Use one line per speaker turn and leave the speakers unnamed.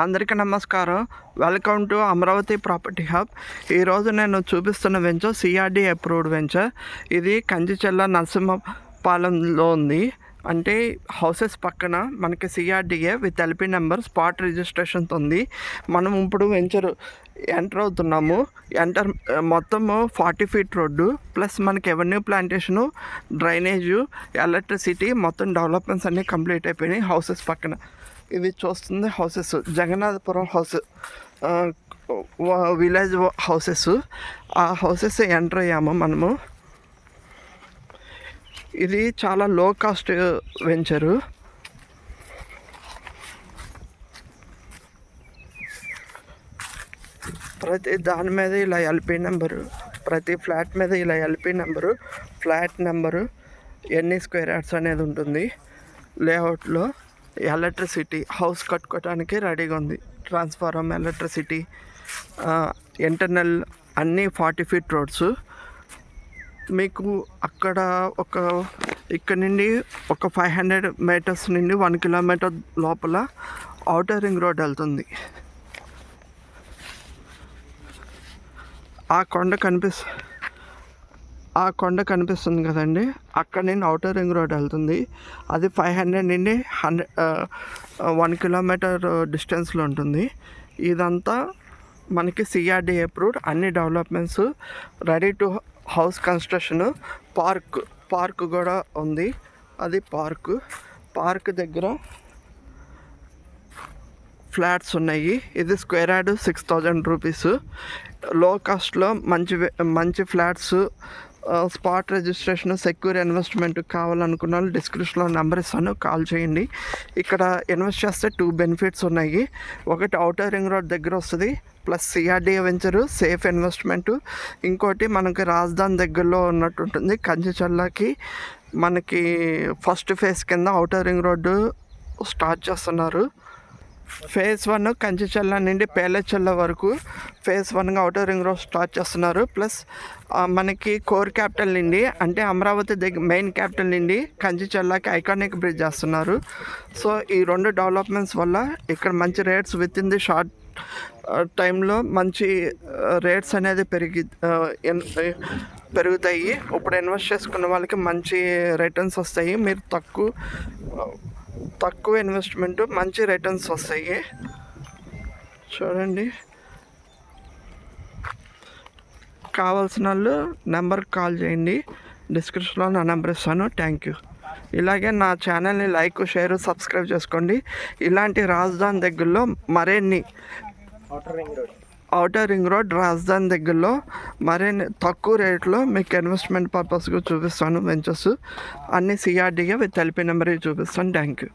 అందరికీ నమస్కారం. Welcome to Amaravati property hub. ఈరోజు నేను చూపిస్తున్న వెంచర్ సిఆర్డి అప్రూవ్డ్ వెంచర్. ఇది కంచిచెల్ల నరసింహపాలెంలో ఉంది. అంటే హౌసెస్ పక్కన మనకి CRDA with LP number spot రిజిస్ట్రేషన్తో ఉంది. మనం ఇప్పుడు వెంచర్ ఎంటర్ అవుతున్నాము. మొత్తము 40 ఫీట్ రోడ్డు ప్లస్ మనకి ఎవెన్యూ ప్లాంటేషను, డ్రైనేజు, ఎలక్ట్రిసిటీ మొత్తం డెవలప్మెంట్స్ అన్నీ కంప్లీట్ అయిపోయినాయి హౌసెస్ పక్కన. ఇవి చూస్తుంది houses Jagannathapuram house, village houses. ఆ హౌసెస్ ఎంటర్ అయ్యాము మనము. ఇది చాలా లో కాస్ట్ వెంచరు. ప్రతి దాని మీద ఇలా ఎల్పి నెంబరు, ప్రతి ఫ్లాట్ మీద ఇలా ఎల్పి నెంబరు, ఫ్లాట్ నెంబరు, ఎన్ని స్క్వేర్ యార్డ్స్ అనేది ఉంటుంది. లేఅవుట్లో ఎలక్ట్రిసిటీ హౌస్ కట్టుకోవడానికి రెడీగా ఉంది. ట్రాన్స్ఫార్మర్, ఎలక్ట్రిసిటీ, ఇంటర్నల్ అన్నీ 40 ఫీట్ రోడ్స్. మీకు అక్కడ ఇక్కడ నుండి ఒక 500 మీటర్స్ నుండి 1 కిలోమీటర్ లోపల ఔటర్ రింగ్ రోడ్ వెళ్తుంది. ఆ కొండ కనిపిస్తుంది కదండి, అక్కడ నుండి ఔటర్ రింగ్ రోడ్ వెళ్తుంది. అది 500 నుండి 1 కిలోమీటర్ డిస్టెన్స్లో ఉంటుంది. ఇదంతా మనకి సిఆర్డి అప్రూవ్డ్, అన్ని developments ready to house construction. Park కూడా ఉంది. అది పార్క్ దగ్గర ఫ్లాట్స్ ఉన్నాయి. ఇది స్క్వేర్ యార్డ్ 6000 రూపీస్. లో కాస్ట్లో మంచి flats, spot registration, secure investment కావాలనుకున్న వాళ్ళు డిస్క్రిప్షన్లో నెంబర్ ఇస్తాను, కాల్ చేయండి. ఇక్కడ ఇన్వెస్ట్ చేస్తే 2 బెనిఫిట్స్ ఉన్నాయి. ఒకటి ఔటర్ రింగ్ రోడ్ దగ్గర వస్తుంది, plus CRD venture, safe investment. ఇంకోటి మనకి రాజధాని దగ్గరలో ఉన్నట్టు ఉంటుంది. కంచిచెల్లకి మనకి ఫస్ట్ ఫేజ్ కింద ఔటర్ రింగ్ రోడ్డు స్టార్ట్ చేస్తున్నారు. ఫేజ్ 1 కంచిచెల్ల నుండి పేలచెల్ల వరకు ఫేజ్ 1గా ఔటర్ రింగ్ రోడ్ స్టార్ట్ చేస్తున్నారు. ప్లస్ మనకి కోర్ క్యాపిటల్ నుండి, అంటే అమరావతి దగ్గర మెయిన్ క్యాపిటల్ నుండి కంచిచెల్లకి ఐకానిక్ బ్రిడ్జ్ చేస్తున్నారు. సో ఈ 2 డెవలప్మెంట్స్ వల్ల ఇక్కడ మంచి rates with in the short టైంలో మంచి రేట్స్ అనేది పెరుగుతాయి. ఇప్పుడు ఇన్వెస్ట్ చేసుకున్న వాళ్ళకి మంచి రిటర్న్స్ వస్తాయి. మీరు తక్కువ ఇన్వెస్ట్మెంట్, మంచి రిటర్న్స్ వస్తాయి. చూడండి, కావాల్సిన వాళ్ళు నెంబర్కి కాల్ చేయండి. డిస్క్రిప్షన్లో నా నెంబర్ ఇస్తాను. Thank you. ఇలాగే నా ఛానల్ని లైక్, షేర్, సబ్స్క్రైబ్ చేసుకోండి. ఇలాంటి రాజధాని దగ్గరలో మరిన్ని ఔటర్ రింగ్ రోడ్ రాజధాని దగ్గరలో మరిన్ని తక్కువ రేట్లో మీకు ఇన్వెస్ట్మెంట్ పర్పస్గా చూపిస్తాను వెంచర్స్. అన్ని సిఆర్డీగా విత్ ఎల్పి నెంబర్ చూపిస్తాను. Thank you.